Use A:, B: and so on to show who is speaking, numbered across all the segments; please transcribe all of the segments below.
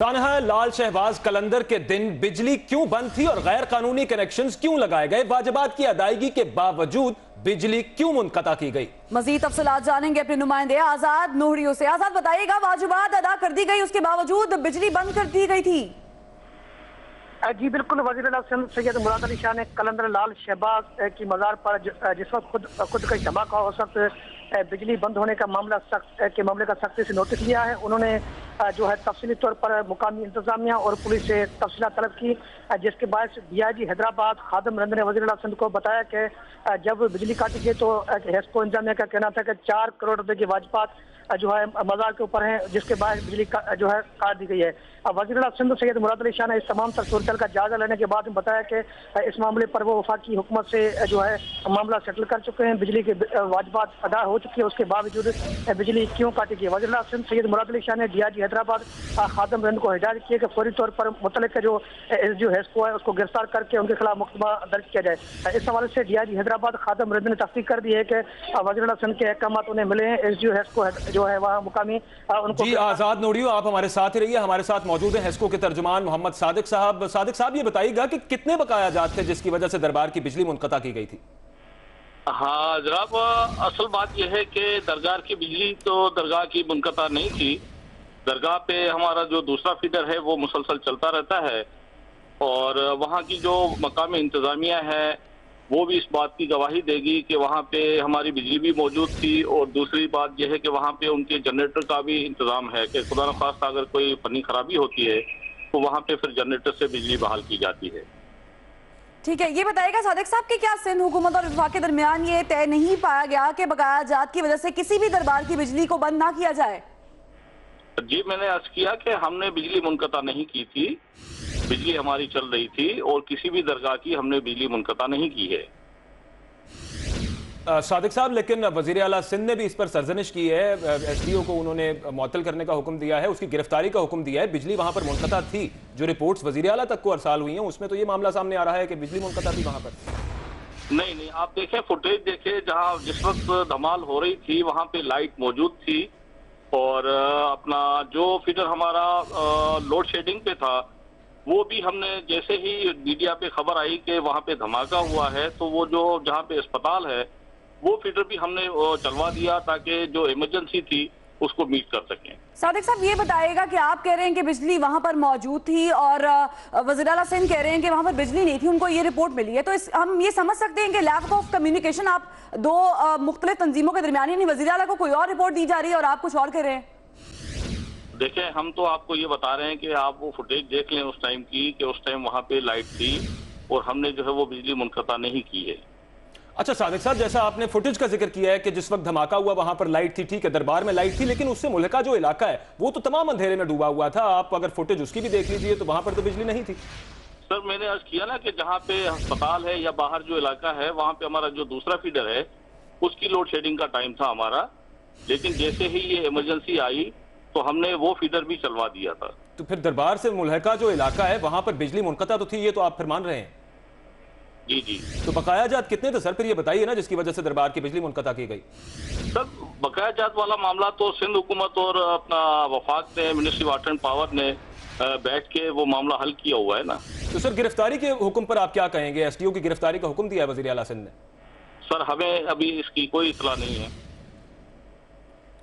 A: तानहा लाल शहबाज कलंदर के दिन बिजली क्यों बंद थी और गैर कानूनी कनेक्शंस क्यों लगाए गए? वाजिबात की अदायगी के बावजूद बिजली क्यों मुनक़ता की गई?
B: मजीद तफसीलात जानेंगे अपने नुमाइंदे आजाद नूहरियों से। आजाद, बताइएगा, वाजिबात अदा कर दी गई, उसके बावजूद बिजली बंद कर दी गई थी?
C: जी बिल्कुल। वज़ीर-ए-आला सिंध सैयद मुराद अली शाह ने कलंदर लाल शहबाज की मज़ार पर जिस वक्त खुद का धमाका उस वक्त बिजली बंद होने का मामले का सख्ती से नोटिस लिया है। उन्होंने जो है तफसीली तौर पर मुकामी इंतजामिया और पुलिस से तफसीलात तलब की, जिसके बाद DIG हैदराबाद खादम रंद ने वज़ीर-ए-आला सिंध को बताया कि जब बिजली काटी गई तो हेस्को इंतजामिया का कहना था कि 4 करोड़ रुपए की वाजिबात जो है मज़ार के ऊपर है, जिसके बाद बिजली जो है काट दी गई है। वज़ीर-ए-आला सिंध सैयद मुराद अली शाह ने इस तमाम सूरत का जायजा लेने के बाद बताया कि इस मामले पर वो वफाकी हुकूमत से जो है मामला सेटल कर चुके हैं। बिजली की वाजिबात अदा हो चुकी है, उसके बावजूद बिजली क्यों काटी गई? वज़ीर-ए-आला सिंध सैयद मुराद अली शाह ने DIG हैदराबाद खादम रंद को हिदायत की है कि फौरी तौर पर मुतल्लिक़ जो SDO हेस्को है उसको गिरफ्तार करके उनके खिलाफ मुकदमा दर्ज किया जाए। इस हवाले से DIG हैदराबाद खादम रंद ने तस्दीक कर दी है कि वज़ीर-ए-आला सिंध के अहकाम उन्हें मिले हैं। SDO हेस्को जो है वहाँ मुकामी उनको।
A: जी आजाद नूरियो, आप हमारे साथ ही रहिए। हमारे साथ मौजूद है हेस्को के तर्जुमान मोहम्मद सादिक साहब। सादिक साहब, ये बताइएगा कि कितने बकाया जात थे जिसकी वजह से दरबार की बिजली मुनक़ता की गई थी?
D: हाँ जनाब, असल बात यह है कि दरगाह की बिजली तो दरगाह की मुनक़ता नहीं थी। दरगाह पे हमारा जो दूसरा फीडर है वो मुसलसल चलता रहता है और वहाँ की जो मकामी इंतजामिया है वो भी इस बात की गवाही देगी कि वहाँ पे हमारी बिजली भी मौजूद थी। और दूसरी बात यह है कि वहाँ पे उनके जनरेटर का भी इंतजाम है कि खुदा न खास्ता अगर कोई फनी खराबी होती है तो वहाँ पे फिर जनरेटर से बिजली बहाल की जाती है।
B: ठीक है, ये बताइएगा सादिक साहब कि क्या सिंध हुकूमत और विभाग के दरमियान ये तय नहीं पाया गया कि बकाया जात की वजह से किसी भी दरबार की बिजली को बंद ना किया जाए?
D: जी मैंने अर्ज किया कि हमने बिजली मुनक़ता नहीं की थी, बिजली हमारी चल रही थी और किसी भी दरगाह की हमने बिजली मुनक़ता नहीं की है।
A: सादिक साहब, लेकिन वज़ीर-ए-आला सिंध ने भी इस पर सरजनिश की है। SDO को उन्होंने मुअत्तल करने का हुक्म दिया है, उसकी गिरफ्तारी का हुक्म दिया है। बिजली वहां पर मुनक़ता थी, जो रिपोर्ट्स वज़ीर-ए-आला तक को अरसाल हुई हैं उसमें तो ये मामला सामने आ रहा है कि बिजली मुनक़ता थी वहां पर।
D: नहीं, आप देखें फुटेज देखें, जहां जिस वक्त धमाल हो रही थी वहां पे लाइट मौजूद थी और अपना जो फीडर हमारा लोड शेडिंग पे था वो भी हमने जैसे ही मीडिया पे खबर आई कि वहां पे धमाका हुआ है तो वो जो जहां पे अस्पताल है वो फीडर भी हमने चलवा दिया ताकि जो इमरजेंसी थी उसको मीट कर सकें।
B: सादिक साहब, ये बताइएगा कि आप कह रहे हैं कि बिजली वहां पर मौजूद थी और वज़ीर-ए-आला सिंध कह रहे हैं कि वहां पर बिजली नहीं थी, उनको ये रिपोर्ट मिली है, तो हम ये समझ सकते हैं कि लैक ऑफ कम्युनिकेशन आप दो मुख्तलिफ तंजीमों के दरमियान, यानी वज़ीर-ए-आला को कोई और रिपोर्ट दी जा रही है और आप कुछ और कह रहे हैं?
D: देखें, हम तो आपको ये बता रहे हैं कि आप वो फुटेज देख लें उस टाइम की कि उस टाइम वहां पे लाइट थी और हमने जो है वो बिजली मुनक़ता नहीं की है।
A: अच्छा सादिक साहब, जैसा आपने फुटेज का जिक्र किया है कि जिस वक्त धमाका हुआ वहां पर लाइट थी, ठीक है, दरबार में लाइट थी, लेकिन उससे मुल्का जो इलाका है वो तो तमाम अंधेरे में डूबा हुआ था। आप अगर फुटेज उसकी भी देख लीजिए तो वहां पर तो बिजली नहीं थी।
D: सर मैंने अर्ज किया ना कि जहाँ पे अस्पताल है या बाहर जो इलाका है वहाँ पे हमारा जो दूसरा फीडर है उसकी लोड शेडिंग का टाइम था हमारा, लेकिन जैसे ही ये इमरजेंसी आई तो हमने वो फीडर भी चलवा दिया था।
A: तो फिर दरबार से मुल्का जो इलाका है वहां पर बिजली मुनक़ता तो थी, ये तो आप फिर मान रहे हैं?
D: जी।
A: तो बकाया जात कितने थे सर, फिर ये बताइए ना, जिसकी वजह से दरबार की बिजली मुनक़ता की गई?
D: सर बकाया जात वाला मामला तो सिंध हुकूमत और अपना वफाक ने, मिनिस्ट्री वाटर एंड पावर ने बैठ के वो मामला हल किया हुआ है ना।
A: तो सर गिरफ्तारी के हुक्म पर आप क्या कहेंगे? SDO की गिरफ्तारी का हुक्म दिया है वज़ीर-ए-आला सिंध ने?
D: सर हमें अभी इसकी कोई इत्तला नहीं है।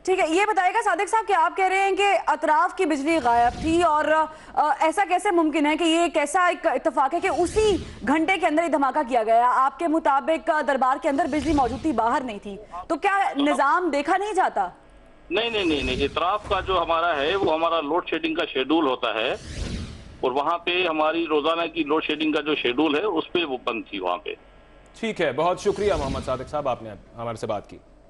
B: ठीक है, ये बताएगा सादिक साहब कि आप कह रहे हैं कि अतराफ की बिजली गायब थी और ऐसा कैसे मुमकिन है कि ये कैसा एक इत्तेफाक है कि उसी घंटे के अंदर ही धमाका किया गया? आपके मुताबिक दरबार के अंदर बिजली मौजूद थी, बाहर नहीं थी, तो क्या निजाम देखा नहीं जाता?
D: नहीं, इतराफ का जो हमारा है वो हमारा लोड शेडिंग का शेड्यूल होता है और वहाँ पे हमारी रोजाना की लोड शेडिंग का जो शेड्यूल है उस पर वो बंद थी वहाँ पे।
A: ठीक है, बहुत शुक्रिया मोहम्मद सादिक साहब, आपने हमारे से बात की।